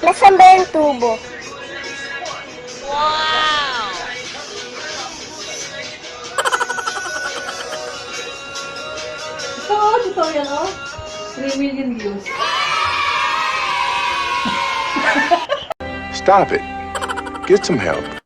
Nasaan ba yung tubo? Ito, tutorial, oh. 3 million views. Stop it. Get some help.